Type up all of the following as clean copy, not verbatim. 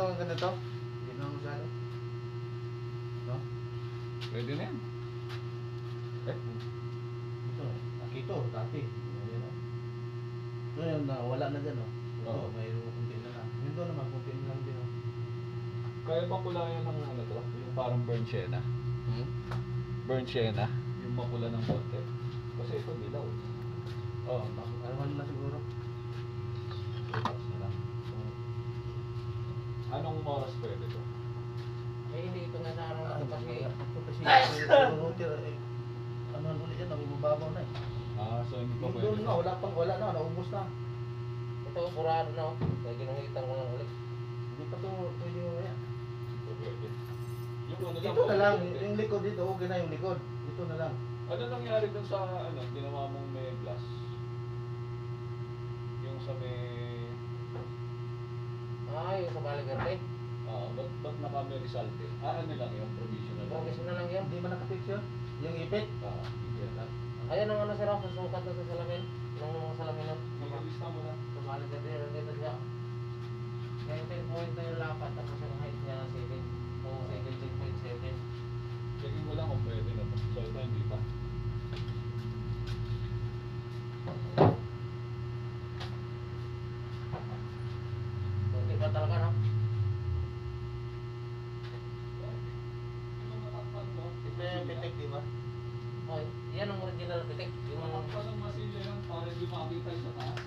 itong ganito. Hindi na masyado. No? Pwede na yan. Eh? Ito, nakito, dati. Ayan, no? Ito yung wala na dyan, no? Ito, Oo. may kunti na lang. Yun doon naman, kunti na lang din, no? Kaya bang kulayan ng ano to? Yung parang burnt sienna. Hmm? Burnt sienna. Yung makula ng konti. Kasi ito dilaw. Oo, ano na siguro. Tapos na lang. Anong oras pwede to? Eh, hindi ito nga sa araw na ito kasi. Ito kasi, ano ulit yan, nabubabaw na eh. Ah, so hindi pa Yung pwede. doon na, wala na, naubos na. Ito, kurado na ako. Kaya ginamitan ko ng ulit. Hindi pa to pwede mo yan. Ito pwede. Yung ano Ito na lang, pwede. yung likod dito, okay na yung likod. Ito na lang. Ano nangyari dun sa ano, ginawa mong may glass? Yung sa may... Ah, yung sa Baligarte. ba't naka-may resalte? Ano lang yung provisional? Bogis na lang yan. Hindi man nakapix yun. Yung ipit. Hindi lang. Ayan ang ano sir, sa sukat doon sa salamin. Nung mga salamin nun. Mag-alista mo na. Sa Baligarte, nandito siya. 19 point na yung lapat, tapos yung height niya 7. O 17.7. Checking mo lang kung pwede na to. So ito hindi pa. Hindi pa talaga, no? Ito yung pitik, di ba? Oh, yan ang original pitik. Yung Matakpan ng masilya yan para hindi makakita sa taas.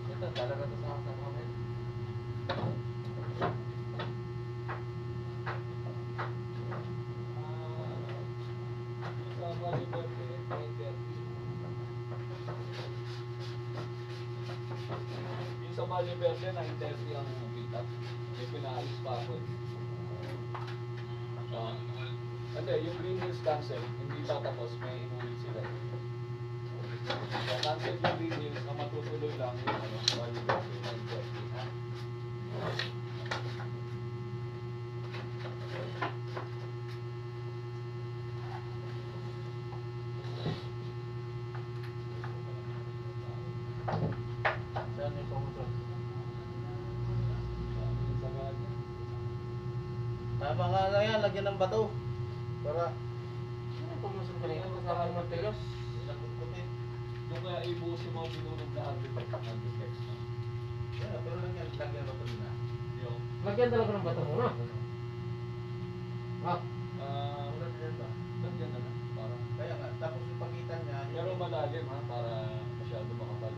ito, talaga ito sa kami. Sa Bali Verde, 9:30. Yung sa Bali Verde, 9:30 ang kita. May pinaalis pa ako. Hindi, yung Green Hills cancel, hindi tatapos, may inulit sila. So, cancel yung Green Hills, ang matutuloy lang yung ano, Bali Verde, 9:30. Saan yung promotion? Sa Bali. Tama nga na yan, lagyan ng bato. Para, Ano yung promotion kanina? Kasama yung Martelo? nakutkutin. Yung kaya ibuhos yung mga binunog na architects, no? Yeah, pero lagyan ng bato na. Yung, Lagyan talaga ng bato muna. Ah, Wala na yan ba? lagyan na lang, parang. Kaya nga, tapos yung pagitan niya, Pero malalim ha, para masyado makapal.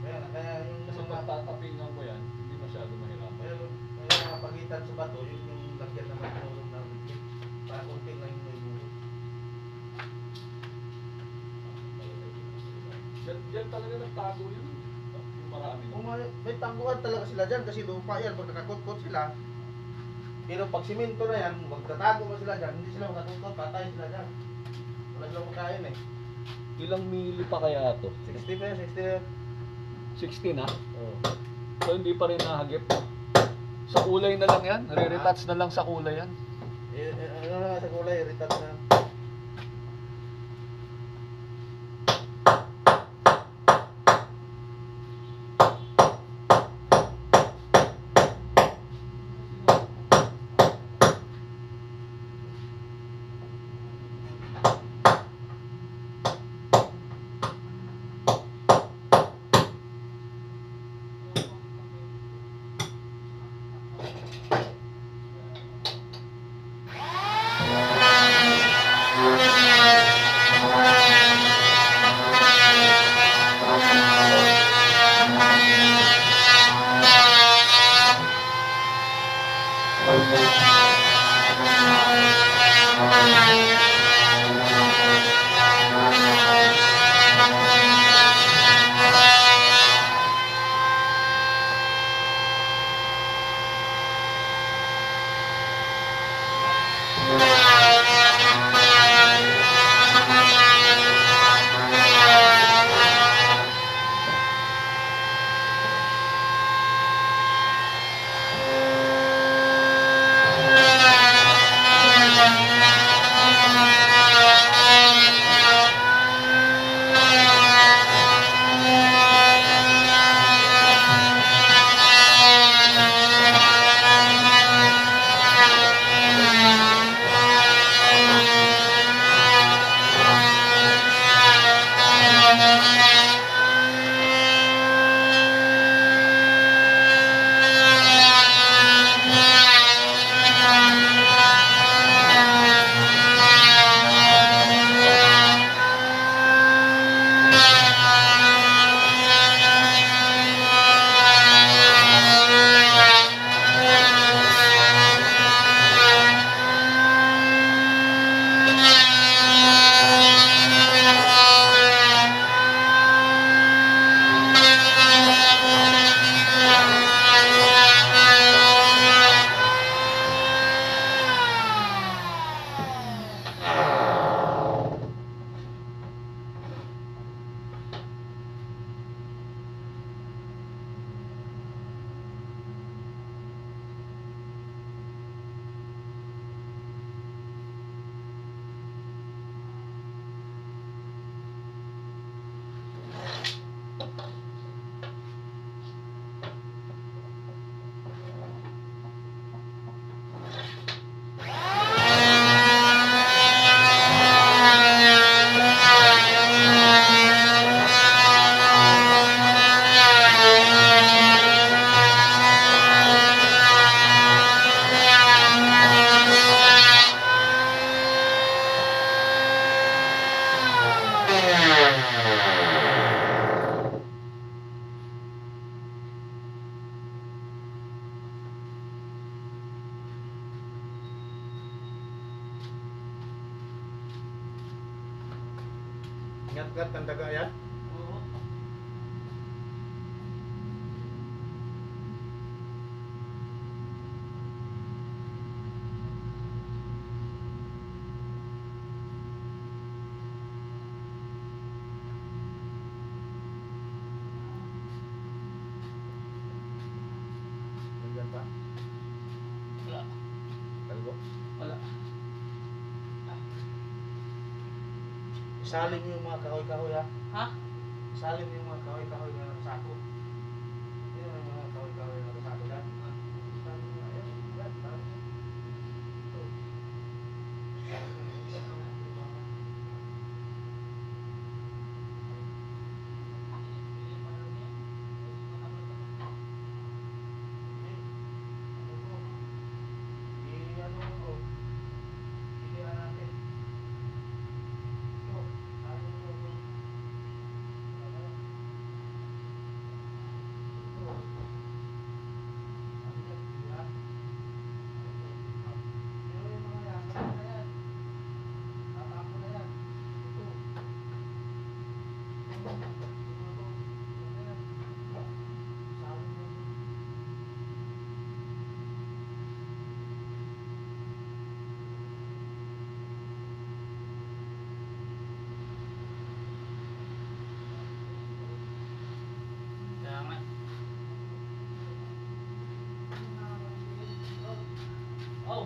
kaya yung Kasi pag tatapingan mo yan, hindi masyado mahirapan. pero yung mga pagitan sa bato, yun yung lagyan naman ng wikit. Para konti lang yung may buhok. Diyan talaga nagtago yun. Yung marami. Kung may tangguhan talaga sila dyan kasi lupa yan, pag nakakot-kot sila. Pero pag simento na yan, magtatago mo sila dyan, hindi sila makatutot, patay sila dyan. Wala silang makain eh. Ilang mili pa kaya to? 60 pa yan, 60 na yan. 16 ha? Oo. So hindi pa rin nahagip. Sa kulay na lang yan? Re-retouch na lang sa kulay yan? Ano na nga sa kulay, retouch na. Ngat-ngat ang daga yan. Oo. Nandiyan pa. Wala. Kalbo. Wala. Isalin mo yung mga kahoy-kahoy ha. Ha? Isalin mo yung mga kahoy-kahoy na nakasako. Yun yung mga kahoy-kahoy na nakasako dyan. Isalin mo, ayan, yan, isalin mo. Ito. Kaya nga. Oh.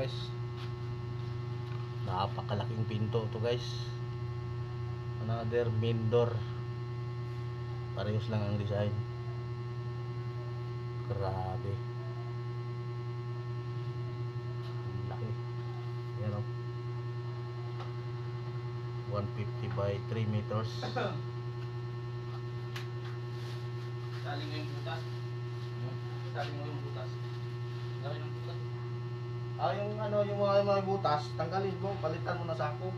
guys. Napakalaking pinto to guys. Another main door. Parehas lang ang design. Grabe. Ang laki. Yan o. 150 by 3 meters. Saling mo yung butas. Saling mo yung butas. Saling yung butas. Yung ano, yung mga butas, tanggalin mo, palitan mo na sako.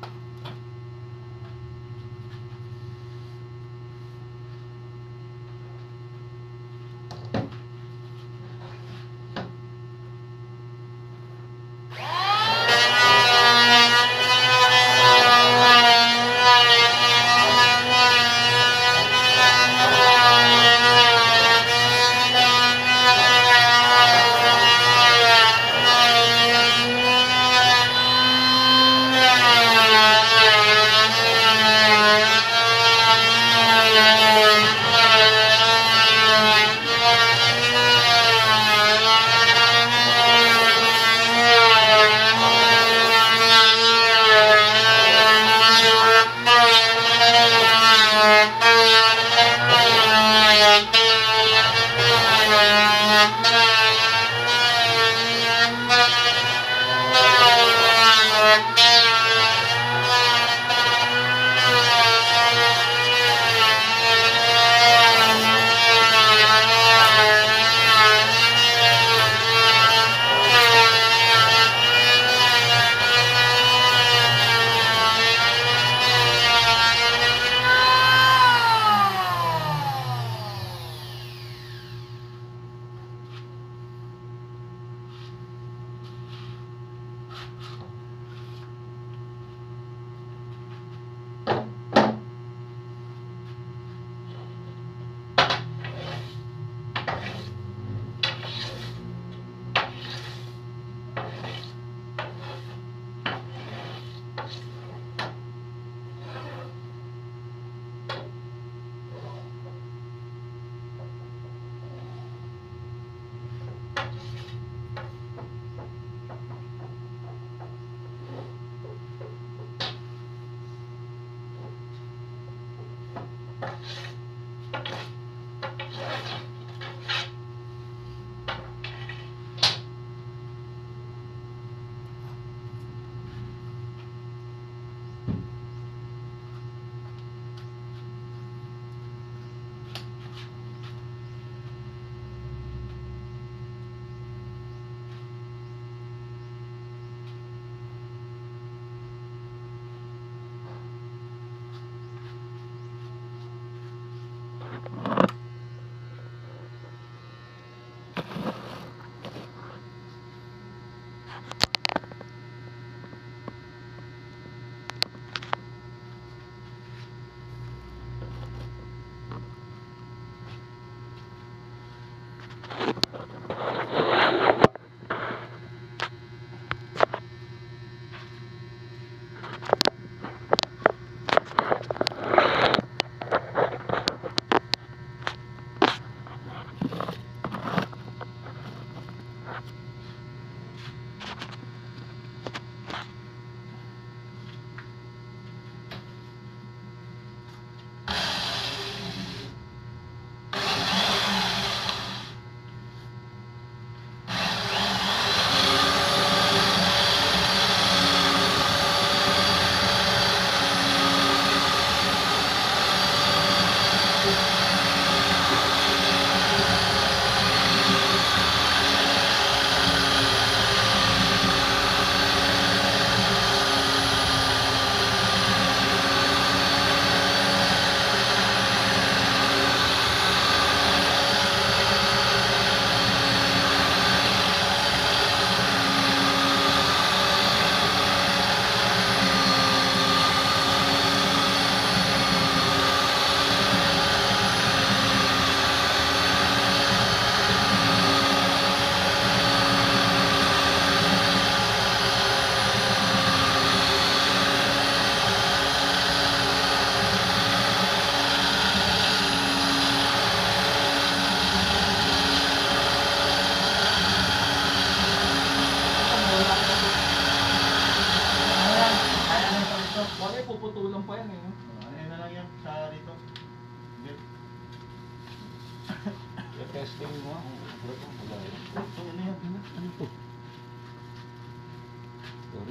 Testing mo nga kung ano to, magaya. Ano yan? Ano to?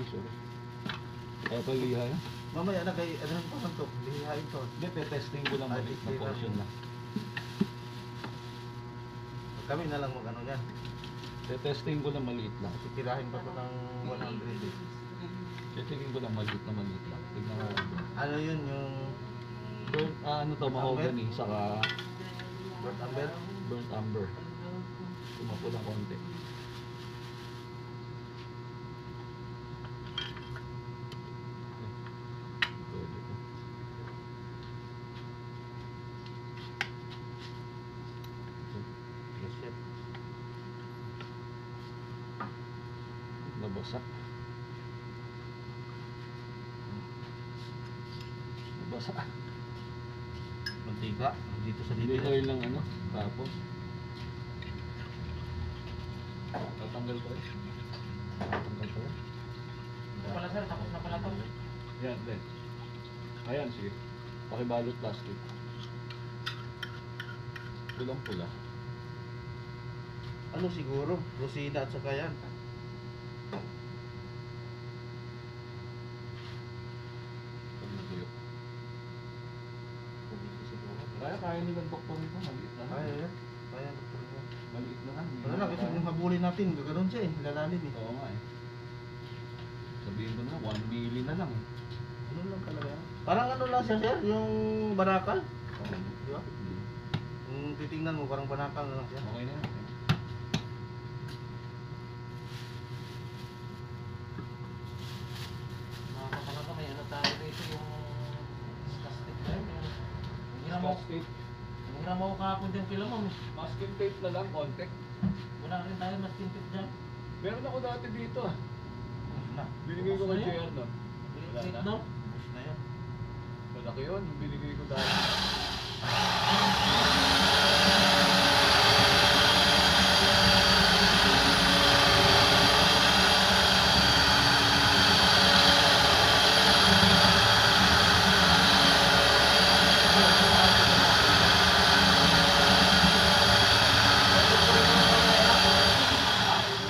Sorry. Kaya pa liha yan? Mamaya na kay ano pa man to? Lihain to. Hindi, testing ko lang maliit na portion na. Kami na lang mag ano yan. Testing ko lang maliit lang. Tirahin pa to ng 100 eh. Testingin ko lang maliit lang. Tignan mo. Ano yun yung Ano to, mahogany, saka burnt amber? burnt amber. Tumapo lang konti. Pwede to. Yes, chef. Nabasa. Nabasa. Mantika dito sa Hindi dito. oil lang ano, tapos tatanggal ko rin. Tatanggal ko rin. Ito pala sir, tapos na pala to. Yan, then. Ayan, sige. Pakibalot plastic. Pulang-pula. Ano siguro? Rosina at saka yan. Pag natuyo. Kaya nilang doktor nito, maliit na lang. Kaya yan. Kaya doktor mo. Maliit na lang. Ano lang, kasi yung habulin natin, gano'n siya eh. Lalalim eh. Oo nga eh. Sabihin ko na, 1 milli na lang eh. Ano lang talaga yan. Parang ano lang siya sir, yung banakal. Di ba? Kung titingnan mo, parang banakal na lang siya. Okay na yan. Nakakapala ka, may ano tayo dito yung plastic na yun. Yung hiram mo, Scotch tape. yung hiram mo kahapon dyan kila mo. Masking tape na lang, konti. Wala rin tayo mas tintip dyan. Meron ako dati dito ah. Na. Binigay ko kay Ano yun? JR no. Wala Wait, na. no? Tapos na yan. Malaki yun, yung binigay ko dati.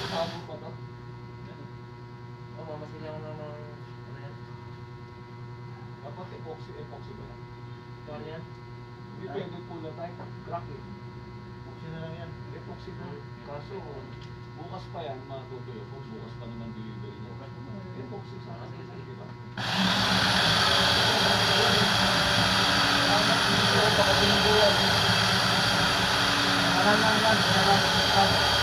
Sabon pa to? Oh, mamasilaw na ng ano yan. Dapat epoxy ba yan? Ano yan? Hindi pwede pula tayo. Crack eh. Buksi na lang yan. Epoxy na. Kaso, bukas pa yan matutuyo. Kung bukas pa naman delivery niya. Epoxy sa Sige, sige. diba? Ano lang yan.